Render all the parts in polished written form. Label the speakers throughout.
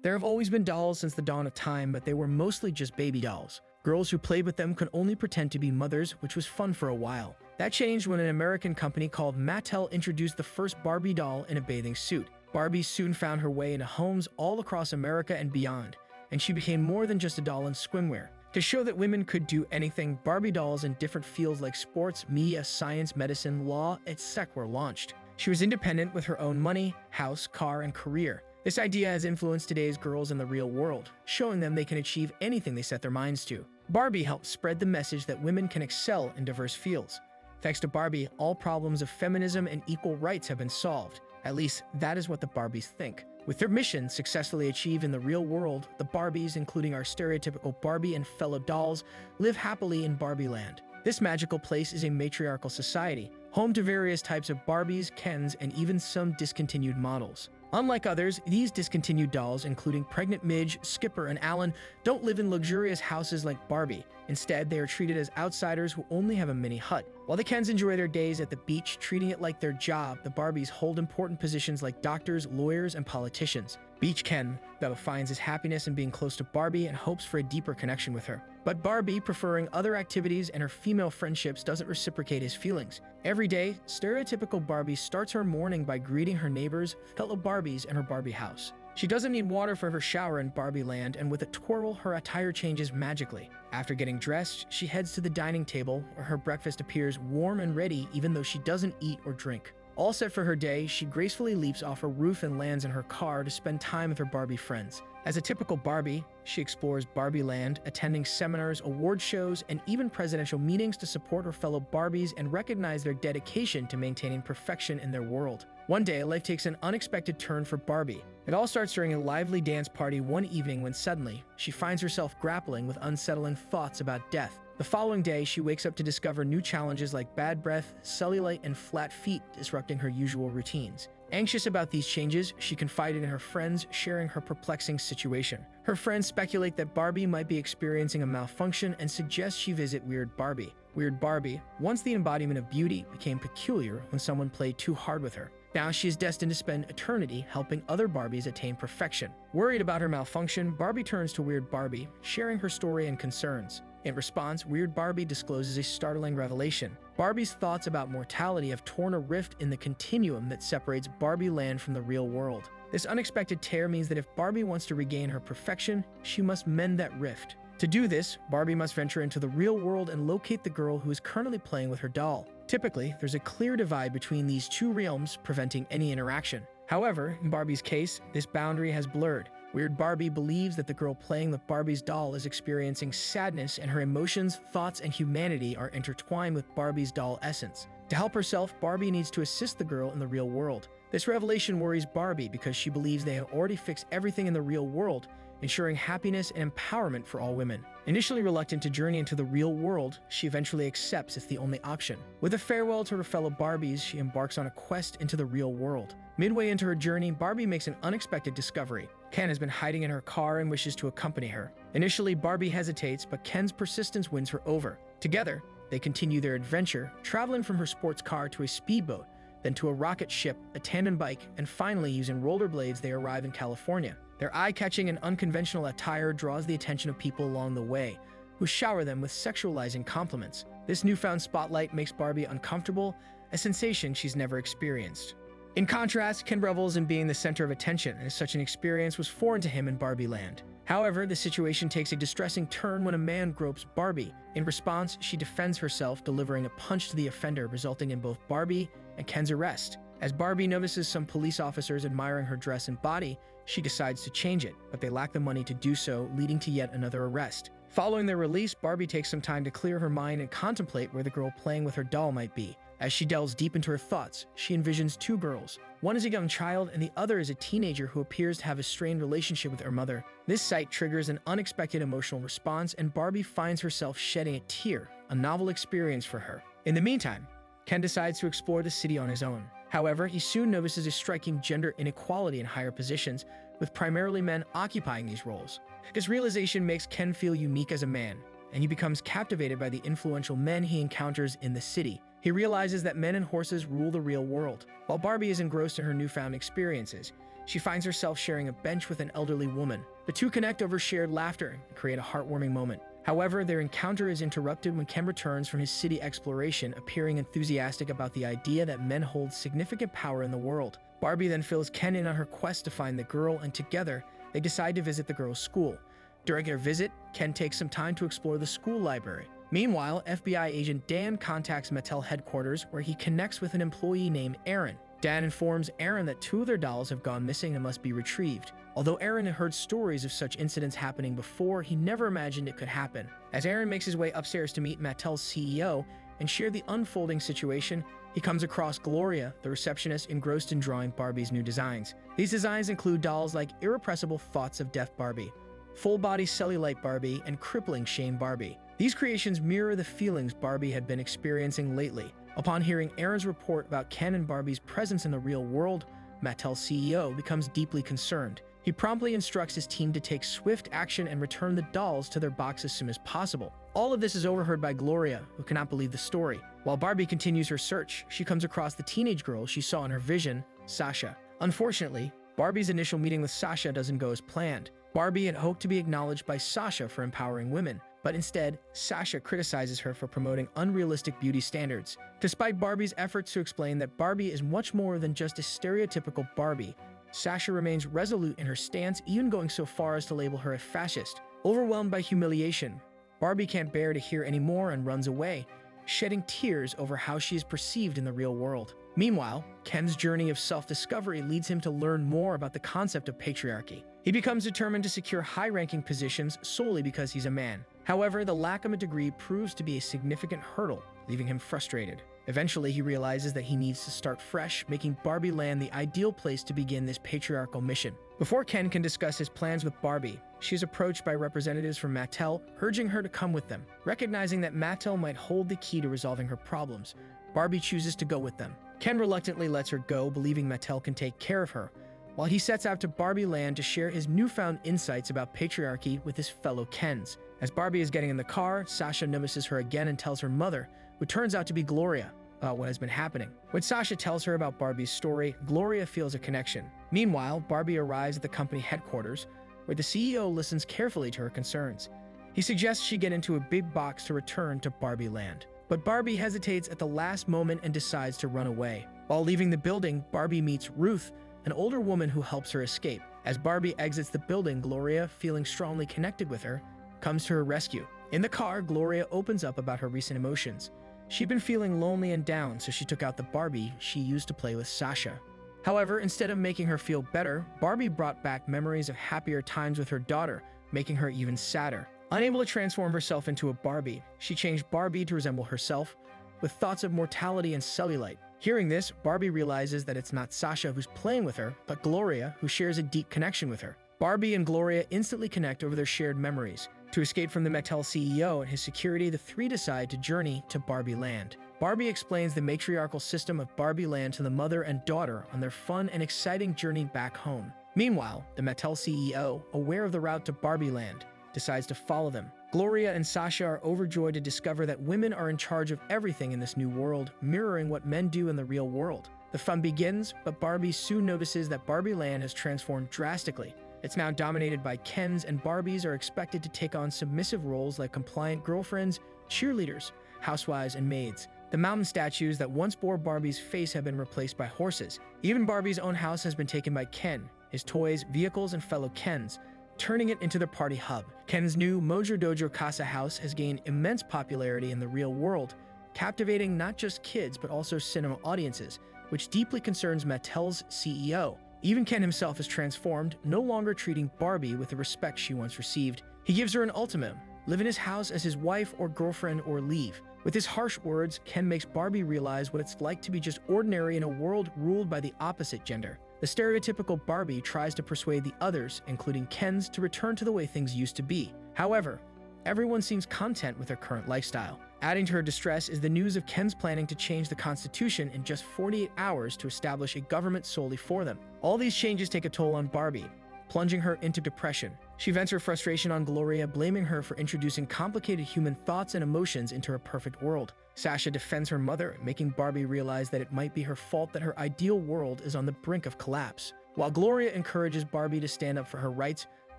Speaker 1: There have always been dolls since the dawn of time, but they were mostly just baby dolls. Girls who played with them could only pretend to be mothers, which was fun for a while. That changed when an American company called Mattel introduced the first Barbie doll in a bathing suit. Barbie soon found her way into homes all across America and beyond, and she became more than just a doll in swimwear. To show that women could do anything, Barbie dolls in different fields like sports, media, science, medicine, law, etc. were launched. She was independent with her own money, house, car, and career. This idea has influenced today's girls in the real world, showing them they can achieve anything they set their minds to. Barbie helped spread the message that women can excel in diverse fields. Thanks to Barbie, all problems of feminism and equal rights have been solved. At least, that is what the Barbies think. With their mission successfully achieved in the real world, the Barbies, including our stereotypical Barbie and fellow dolls, live happily in Barbie land. This magical place is a matriarchal society, home to various types of Barbies, Kens, and even some discontinued models. Unlike others, these discontinued dolls, including pregnant Midge, Skipper, and Alan, don't live in luxurious houses like Barbie. Instead, they are treated as outsiders who only have a mini hut. While the Kens enjoy their days at the beach, treating it like their job, the Barbies hold important positions like doctors, lawyers, and politicians. Beach Ken, though, finds his happiness in being close to Barbie and hopes for a deeper connection with her. But Barbie, preferring other activities and her female friendships, doesn't reciprocate his feelings. Every day, stereotypical Barbie starts her morning by greeting her neighbors, fellow Barbies, and her Barbie house. She doesn't need water for her shower in Barbie land, and with a twirl, her attire changes magically. After getting dressed, she heads to the dining table, where her breakfast appears warm and ready even though she doesn't eat or drink. All set for her day, she gracefully leaps off her roof and lands in her car to spend time with her Barbie friends. As a typical Barbie, she explores Barbie land, attending seminars, award shows, and even presidential meetings to support her fellow Barbies and recognize their dedication to maintaining perfection in their world. One day, life takes an unexpected turn for Barbie. It all starts during a lively dance party one evening when suddenly, she finds herself grappling with unsettling thoughts about death. The following day, she wakes up to discover new challenges like bad breath, cellulite, and flat feet disrupting her usual routines. Anxious about these changes, she confided in her friends, sharing her perplexing situation. Her friends speculate that Barbie might be experiencing a malfunction and suggest she visit Weird Barbie. Weird Barbie, once the embodiment of beauty, became peculiar when someone played too hard with her. Now she is destined to spend eternity helping other Barbies attain perfection. Worried about her malfunction, Barbie turns to Weird Barbie, sharing her story and concerns. In response, Weird Barbie discloses a startling revelation. Barbie's thoughts about mortality have torn a rift in the continuum that separates Barbie land from the real world. This unexpected tear means that if Barbie wants to regain her perfection, she must mend that rift. To do this, Barbie must venture into the real world and locate the girl who is currently playing with her doll. Typically, there's a clear divide between these two realms, preventing any interaction. However, in Barbie's case, this boundary has blurred. Weird Barbie believes that the girl playing with Barbie's doll is experiencing sadness, and her emotions, thoughts, and humanity are intertwined with Barbie's doll essence. To help herself, Barbie needs to assist the girl in the real world. This revelation worries Barbie because she believes they have already fixed everything in the real world, ensuring happiness and empowerment for all women. Initially reluctant to journey into the real world, she eventually accepts it's the only option. With a farewell to her fellow Barbies, she embarks on a quest into the real world. Midway into her journey, Barbie makes an unexpected discovery. Ken has been hiding in her car and wishes to accompany her. Initially, Barbie hesitates, but Ken's persistence wins her over. Together, they continue their adventure, traveling from her sports car to a speedboat, then to a rocket ship, a tandem bike, and finally, using rollerblades, they arrive in California. Their eye-catching and unconventional attire draws the attention of people along the way, who shower them with sexualizing compliments. This newfound spotlight makes Barbie uncomfortable, a sensation she's never experienced. In contrast, Ken revels in being the center of attention, and such an experience was foreign to him in Barbie land. However, the situation takes a distressing turn when a man gropes Barbie. In response, she defends herself, delivering a punch to the offender, resulting in both Barbie and Ken's arrest. As Barbie notices some police officers admiring her dress and body, she decides to change it, but they lack the money to do so, leading to yet another arrest. Following their release, Barbie takes some time to clear her mind and contemplate where the girl playing with her doll might be. As she delves deep into her thoughts, she envisions two girls. One is a young child, and the other is a teenager who appears to have a strained relationship with her mother. This sight triggers an unexpected emotional response, and Barbie finds herself shedding a tear, a novel experience for her. In the meantime, Ken decides to explore the city on his own. However, he soon notices a striking gender inequality in higher positions, with primarily men occupying these roles. This realization makes Ken feel unique as a man, and he becomes captivated by the influential men he encounters in the city. He realizes that men and horses rule the real world. While Barbie is engrossed in her newfound experiences, she finds herself sharing a bench with an elderly woman. The two connect over shared laughter and create a heartwarming moment. However, their encounter is interrupted when Ken returns from his city exploration, appearing enthusiastic about the idea that men hold significant power in the world. Barbie then fills Ken in on her quest to find the girl, and together, they decide to visit the girl's school. During their visit, Ken takes some time to explore the school library. Meanwhile, FBI agent Dan contacts Mattel headquarters, where he connects with an employee named Aaron. Dan informs Aaron that two of their dolls have gone missing and must be retrieved. Although Aaron had heard stories of such incidents happening before, he never imagined it could happen. As Aaron makes his way upstairs to meet Mattel's CEO and share the unfolding situation, he comes across Gloria, the receptionist, engrossed in drawing Barbie's new designs. These designs include dolls like Irrepressible Thoughts of Death Barbie, Full-Body Cellulite Barbie, and Crippling Shame Barbie. These creations mirror the feelings Barbie had been experiencing lately. Upon hearing Aaron's report about Ken and Barbie's presence in the real world, Mattel's CEO becomes deeply concerned. He promptly instructs his team to take swift action and return the dolls to their box as soon as possible. All of this is overheard by Gloria, who cannot believe the story. While Barbie continues her search, she comes across the teenage girl she saw in her vision, Sasha. Unfortunately, Barbie's initial meeting with Sasha doesn't go as planned. Barbie had hoped to be acknowledged by Sasha for empowering women, but instead, Sasha criticizes her for promoting unrealistic beauty standards. Despite Barbie's efforts to explain that Barbie is much more than just a stereotypical Barbie, Sasha remains resolute in her stance, even going so far as to label her a fascist. Overwhelmed by humiliation, Barbie can't bear to hear any more and runs away, shedding tears over how she is perceived in the real world. Meanwhile, Ken's journey of self-discovery leads him to learn more about the concept of patriarchy. He becomes determined to secure high-ranking positions solely because he's a man. However, the lack of a degree proves to be a significant hurdle, leaving him frustrated. Eventually, he realizes that he needs to start fresh, making Barbie Land the ideal place to begin this patriarchal mission. Before Ken can discuss his plans with Barbie, she is approached by representatives from Mattel, urging her to come with them. Recognizing that Mattel might hold the key to resolving her problems, Barbie chooses to go with them. Ken reluctantly lets her go, believing Mattel can take care of her, while he sets out to Barbie Land to share his newfound insights about patriarchy with his fellow Kens. As Barbie is getting in the car, Sasha notices her again and tells her mother, who turns out to be Gloria, about what has been happening. When Sasha tells her about Barbie's story, Gloria feels a connection. Meanwhile, Barbie arrives at the company headquarters, where the CEO listens carefully to her concerns. He suggests she get into a big box to return to Barbie Land. But Barbie hesitates at the last moment and decides to run away. While leaving the building, Barbie meets Ruth, an older woman who helps her escape. As Barbie exits the building, Gloria, feeling strongly connected with her, comes to her rescue. In the car, Gloria opens up about her recent emotions. She'd been feeling lonely and down, so she took out the Barbie she used to play with Sasha. However, instead of making her feel better, Barbie brought back memories of happier times with her daughter, making her even sadder. Unable to transform herself into a Barbie, she changed Barbie to resemble herself, with thoughts of mortality and cellulite. Hearing this, Barbie realizes that it's not Sasha who's playing with her, but Gloria, who shares a deep connection with her. Barbie and Gloria instantly connect over their shared memories. To escape from the Mattel CEO and his security, the three decide to journey to Barbie Land. Barbie explains the matriarchal system of Barbie Land to the mother and daughter on their fun and exciting journey back home. Meanwhile, the Mattel CEO, aware of the route to Barbie Land, decides to follow them. Gloria and Sasha are overjoyed to discover that women are in charge of everything in this new world, mirroring what men do in the real world. The fun begins, but Barbie soon notices that Barbie Land has transformed drastically. It's now dominated by Kens, and Barbies are expected to take on submissive roles like compliant girlfriends, cheerleaders, housewives, and maids. The mountain statues that once bore Barbie's face have been replaced by horses. Even Barbie's own house has been taken by Ken, his toys, vehicles, and fellow Kens, turning it into their party hub. Ken's new Mojo Dojo Casa house has gained immense popularity in the real world, captivating not just kids but also cinema audiences, which deeply concerns Mattel's CEO. Even Ken himself is transformed, no longer treating Barbie with the respect she once received. He gives her an ultimatum: live in his house as his wife or girlfriend or leave. With his harsh words, Ken makes Barbie realize what it's like to be just ordinary in a world ruled by the opposite gender. The stereotypical Barbie tries to persuade the others, including Ken's, to return to the way things used to be. However, everyone seems content with their current lifestyle. Adding to her distress is the news of Ken's planning to change the Constitution in just 48 hours to establish a government solely for them. All these changes take a toll on Barbie, plunging her into depression. She vents her frustration on Gloria, blaming her for introducing complicated human thoughts and emotions into her perfect world. Sasha defends her mother, making Barbie realize that it might be her fault that her ideal world is on the brink of collapse. While Gloria encourages Barbie to stand up for her rights,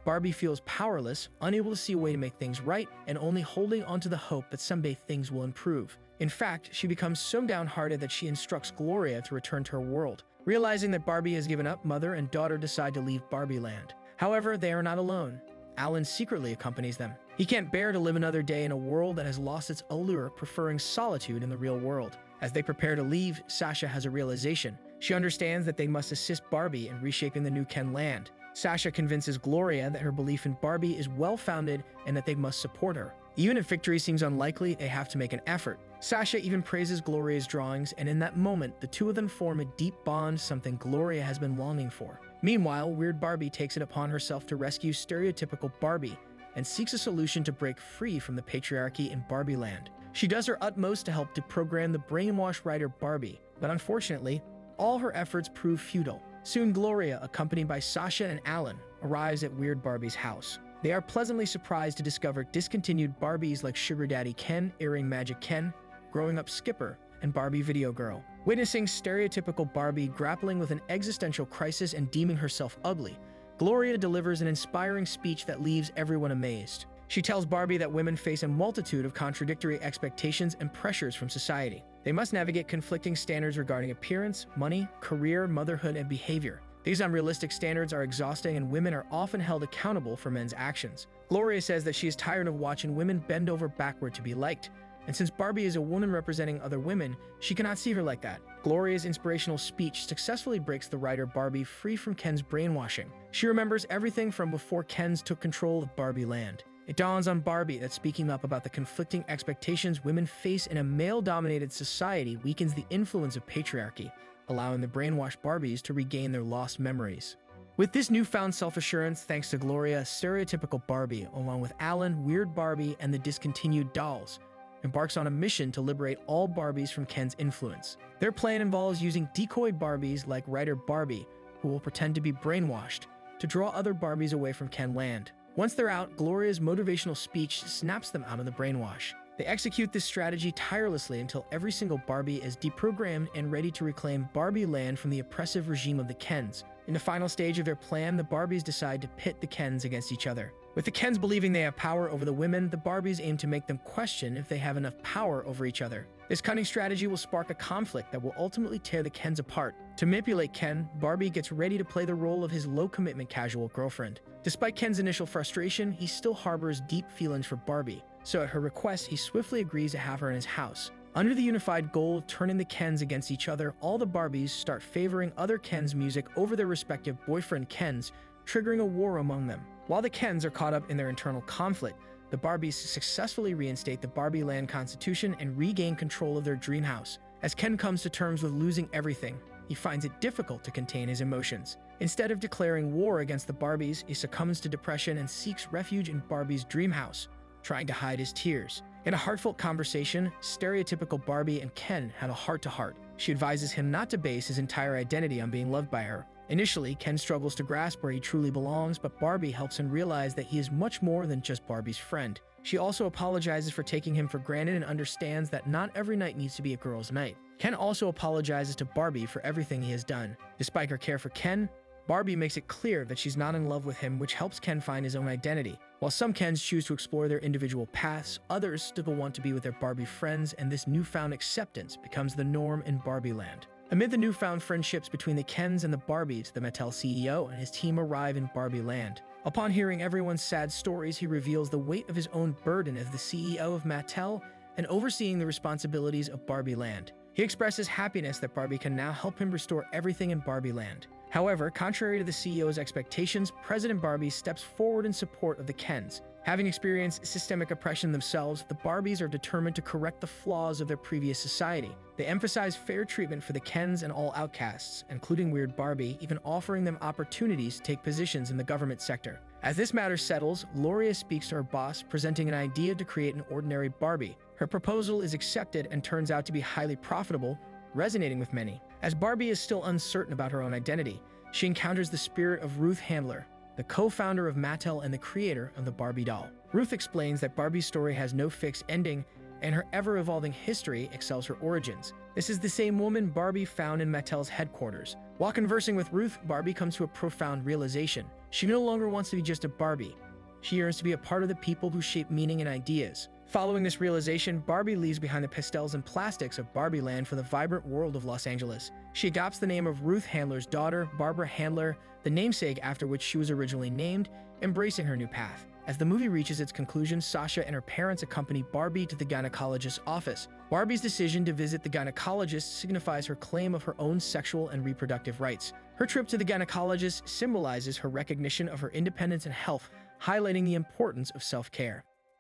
Speaker 1: Barbie feels powerless, unable to see a way to make things right, and only holding onto the hope that someday things will improve. In fact, she becomes so downhearted that she instructs Gloria to return to her world. Realizing that Barbie has given up, mother and daughter decide to leave Barbie Land. However, they are not alone. Alan secretly accompanies them. He can't bear to live another day in a world that has lost its allure, preferring solitude in the real world. As they prepare to leave, Sasha has a realization. She understands that they must assist Barbie in reshaping the new Ken land. Sasha convinces Gloria that her belief in Barbie is well-founded and that they must support her. Even if victory seems unlikely, they have to make an effort. Sasha even praises Gloria's drawings, and in that moment, the two of them form a deep bond, something Gloria has been longing for. Meanwhile, Weird Barbie takes it upon herself to rescue stereotypical Barbie and seeks a solution to break free from the patriarchy in Barbie Land. She does her utmost to help deprogram the brainwashed writer Barbie, but unfortunately, all her efforts prove futile. Soon Gloria, accompanied by Sasha and Alan, arrives at Weird Barbie's house. They are pleasantly surprised to discover discontinued Barbies like Sugar Daddy Ken, Earring Magic Ken, Growing Up Skipper, and Barbie Video Girl. Witnessing stereotypical Barbie grappling with an existential crisis and deeming herself ugly, Gloria delivers an inspiring speech that leaves everyone amazed. She tells Barbie that women face a multitude of contradictory expectations and pressures from society. They must navigate conflicting standards regarding appearance, money, career, motherhood, and behavior. These unrealistic standards are exhausting, and women are often held accountable for men's actions. Gloria says that she is tired of watching women bend over backward to be liked, and since Barbie is a woman representing other women, she cannot see her like that. Gloria's inspirational speech successfully breaks the writer Barbie free from Ken's brainwashing. She remembers everything from before Ken's took control of Barbie Land. It dawns on Barbie that speaking up about the conflicting expectations women face in a male-dominated society weakens the influence of patriarchy, allowing the brainwashed Barbies to regain their lost memories. With this newfound self-assurance, thanks to Gloria, stereotypical Barbie, along with Alan, Weird Barbie, and the discontinued dolls, embarks on a mission to liberate all Barbies from Ken's influence. Their plan involves using decoy Barbies like writer Barbie, who will pretend to be brainwashed, to draw other Barbies away from Ken Land. Once they're out, Gloria's motivational speech snaps them out of the brainwash. They execute this strategy tirelessly until every single Barbie is deprogrammed and ready to reclaim Barbie Land from the oppressive regime of the Kens. In the final stage of their plan, the Barbies decide to pit the Kens against each other. With the Kens believing they have power over the women, the Barbies aim to make them question if they have enough power over each other. This cunning strategy will spark a conflict that will ultimately tear the Kens apart. To manipulate Ken, Barbie gets ready to play the role of his low-commitment casual girlfriend. Despite Ken's initial frustration, he still harbors deep feelings for Barbie, so at her request, he swiftly agrees to have her in his house. Under the unified goal of turning the Kens against each other, all the Barbies start favoring other Kens' music over their respective boyfriend Kens, triggering a war among them. While the Kens are caught up in their internal conflict, the Barbies successfully reinstate the Barbie Land Constitution and regain control of their dream house. As Ken comes to terms with losing everything, he finds it difficult to contain his emotions. Instead of declaring war against the Barbies, he succumbs to depression and seeks refuge in Barbie's dream house, trying to hide his tears. In a heartfelt conversation, stereotypical Barbie and Ken have a heart-to-heart. She advises him not to base his entire identity on being loved by her. Initially, Ken struggles to grasp where he truly belongs, but Barbie helps him realize that he is much more than just Barbie's friend. She also apologizes for taking him for granted and understands that not every night needs to be a girl's night. Ken also apologizes to Barbie for everything he has done. Despite her care for Ken, Barbie makes it clear that she's not in love with him, which helps Ken find his own identity. While some Kens choose to explore their individual paths, others still want to be with their Barbie friends, and this newfound acceptance becomes the norm in Barbie Land. Amid the newfound friendships between the Kens and the Barbies, the Mattel CEO and his team arrive in Barbie Land. Upon hearing everyone's sad stories, he reveals the weight of his own burden as the CEO of Mattel and overseeing the responsibilities of Barbie Land. He expresses happiness that Barbie can now help him restore everything in Barbie Land. However, contrary to the CEO's expectations, President Barbie steps forward in support of the Kens. Having experienced systemic oppression themselves, the Barbies are determined to correct the flaws of their previous society. They emphasize fair treatment for the Kens and all outcasts, including Weird Barbie, even offering them opportunities to take positions in the government sector. As this matter settles, Gloria speaks to her boss, presenting an idea to create an ordinary Barbie. Her proposal is accepted and turns out to be highly profitable, resonating with many. As Barbie is still uncertain about her own identity, she encounters the spirit of Ruth Handler, the co-founder of Mattel and the creator of the Barbie doll. Ruth explains that Barbie's story has no fixed ending, and her ever-evolving history excels her origins. This is the same woman Barbie found in Mattel's headquarters, While conversing with Ruth, Barbie comes to a profound realization. She no longer wants to be just a Barbie. She yearns to be a part of the people who shape meaning and ideas. Following this realization, Barbie leaves behind the pastels and plastics of Barbie Land for the vibrant world of Los Angeles. She adopts the name of Ruth Handler's daughter, Barbara Handler, the namesake after which she was originally named, embracing her new path. As the movie reaches its conclusion, Sasha and her parents accompany Barbie to the gynecologist's office. Barbie's decision to visit the gynecologist signifies her claim of her own sexual and reproductive rights. Her trip to the gynecologist symbolizes her recognition of her independence and health, highlighting the importance of self-care.